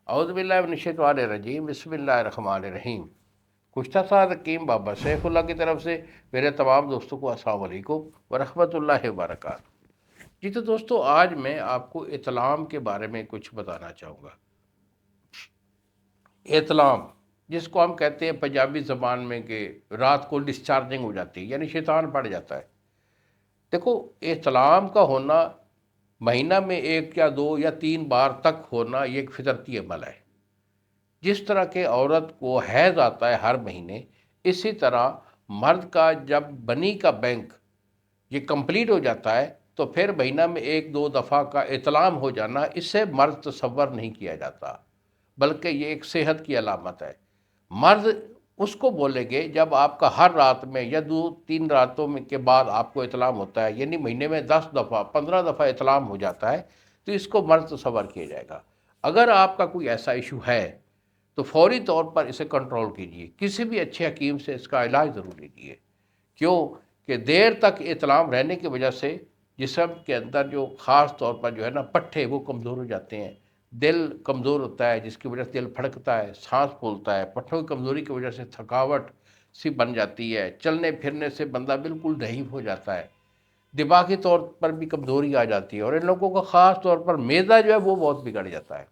اعوذ باللہ من الشیطان الرجیم، بسم اللہ الرحمن الرحیم۔ کچھ تھا حکیم بابا سیف اللہ کی طرف سے میرے تمام دوستوں کو السلام علیکم ورحمۃ اللہ وبرکاتہ۔ جی تو دوستو، آج میں آپ کو اطلام کے بارے میں کچھ بتانا چاہوں گا۔ اطلام، جس کو ہم کہتے ہیں پنجابی زبان میں کہ رات کو ڈسچارجنگ ہو جاتی ہے، یعنی شیطان پڑ جاتا ہے۔ دیکھو، اطلام کا ہونا مہینہ میں ایک یا دو یا تین بار تک ہونا، یہ ایک فطرتی عمل ہے۔ جس طرح کہ عورت کو حیض آتا ہے ہر مہینے، اسی طرح مرد کا جب بنی کا بینک یہ کمپلیٹ ہو جاتا ہے تو پھر مہینہ میں ایک دو دفعہ کا اطلام ہو جانا، اس سے مرد تصور نہیں کیا جاتا، بلکہ یہ ایک صحت کی علامت ہے۔ مرد اس کو بولیں گے جب آپ کا ہر رات میں یا دو تین راتوں میں کے بعد آپ کو اطلام ہوتا ہے، یعنی مہینے میں 10 دفعہ 15 دفعہ اطلام ہو جاتا ہے، تو اس کو مرد تصور کیا جائے گا۔ اگر آپ کا کوئی ایسا ایشو ہے تو فوری طور پر اسے کنٹرول کیجیے، کسی بھی اچھے حکیم سے اس کا علاج ضرور لیجیے۔ کیوں کہ دیر تک اطلام رہنے کی وجہ سے جسم کے اندر جو خاص طور پر جو ہے نا پٹھے، وہ کمزور ہو جاتے ہیں، دل کمزور ہوتا ہے جس کی وجہ سے دل پھڑکتا ہے، سانس پھولتا ہے، پٹھوں کی کمزوری کی وجہ سے تھکاوٹ سی بن جاتی ہے، چلنے پھرنے سے بندہ بالکل ضعیف ہو جاتا ہے، دماغی طور پر بھی کمزوری آ جاتی ہے، اور ان لوگوں کا خاص طور پر معدہ جو ہے وہ بہت بگڑ جاتا ہے۔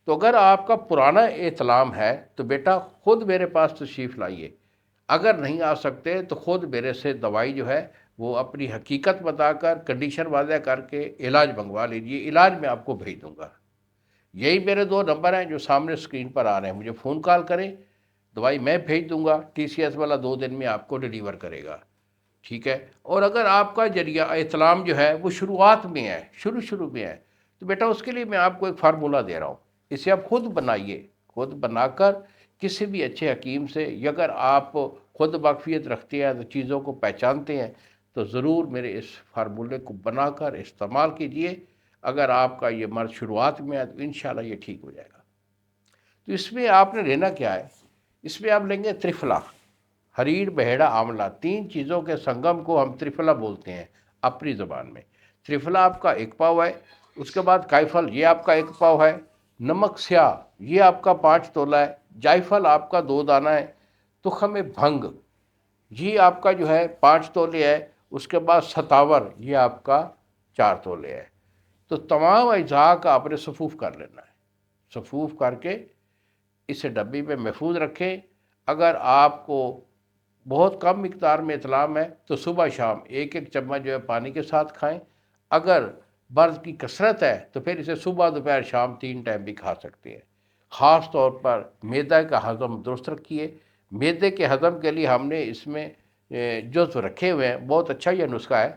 تو اگر آپ کا پرانا اطلام ہے تو بیٹا خود میرے پاس تشریف لائیے۔ اگر نہیں آ سکتے تو خود میرے سے دوائی جو ہے وہ اپنی حقیقت بتا کر، کنڈیشن واضح کر کے علاج منگوا لیجیے، علاج میں آپ کو بھیج دوں گا۔ یہی میرے 2 نمبر ہیں جو سامنے اسکرین پر آ رہے ہیں، مجھے فون کال کریں، دوائی میں بھیج دوں گا، ٹی سی ایس والا 2 دن میں آپ کو ڈیلیور کرے گا، ٹھیک ہے۔ اور اگر آپ کا ذریعہ اطلام جو ہے وہ شروعات میں ہے، شروع میں ہے، تو بیٹا اس کے لیے میں آپ کو ایک فارمولہ دے رہا ہوں، اسے آپ خود بنائیے، خود بنا کر کسی بھی اچھے حکیم سے، یا اگر آپ خود واقفیت رکھتے ہیں تو چیزوں کو پہچانتے ہیں، تو ضرور میرے اس فارمولے کو بنا کر استعمال کیجئے۔ اگر آپ کا یہ مرض شروعات میں ہے تو انشاءاللہ یہ ٹھیک ہو جائے گا۔ تو اس میں آپ نے لینا کیا ہے؟ اس میں آپ لیں گے ترفلا، ہریر، بہیڑا، آملہ، 3 چیزوں کے سنگم کو ہم ترفلا بولتے ہیں اپنی زبان میں۔ ترفلا آپ کا 1 پاؤ ہے، اس کے بعد کائفل یہ آپ کا 1 پاؤ ہے، نمک سیاہ یہ آپ کا 5 تولہ ہے، جائفل آپ کا 2 دانہ ہے، تخم بھنگ یہ آپ کا جو ہے 5 تولے ہے، اس کے بعد ستاور یہ آپ کا 4 تولے ہے۔ تو تمام اجزاء کا آپ نے صفوف کر لینا ہے، صفوف کر کے اسے ڈبی میں محفوظ رکھیں۔ اگر آپ کو بہت کم مقدار میں اطلام ہے تو صبح شام 1 چمچ جو ہے پانی کے ساتھ کھائیں۔ اگر مرض کی کثرت ہے تو پھر اسے صبح دوپہر شام 3 ٹائم بھی کھا سکتے ہیں۔ خاص طور پر معدے کا ہضم درست رکھیے۔ معدے کے ہضم کے لیے ہم نے اس میں جزو رکھے ہوئے ہیں، بہت اچھا یہ نسخہ ہے۔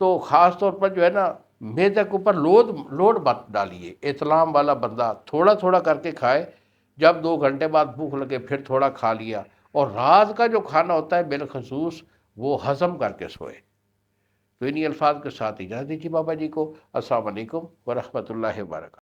تو خاص طور پر جو ہے نا معدے کے اوپر لوڈ مت ڈالیے، اطلام والا بندہ تھوڑا تھوڑا کر کے کھائے، جب 2 گھنٹے بعد بھوک لگے پھر تھوڑا کھا لیا، اور رات کا جو کھانا ہوتا ہے بالخصوص وہ ہضم کر کے سوئے۔ تو انہی الفاظ کے ساتھ اجازت دیجیے بابا جی کو۔ السلام علیکم ورحمۃ اللہ وبرکاتہ۔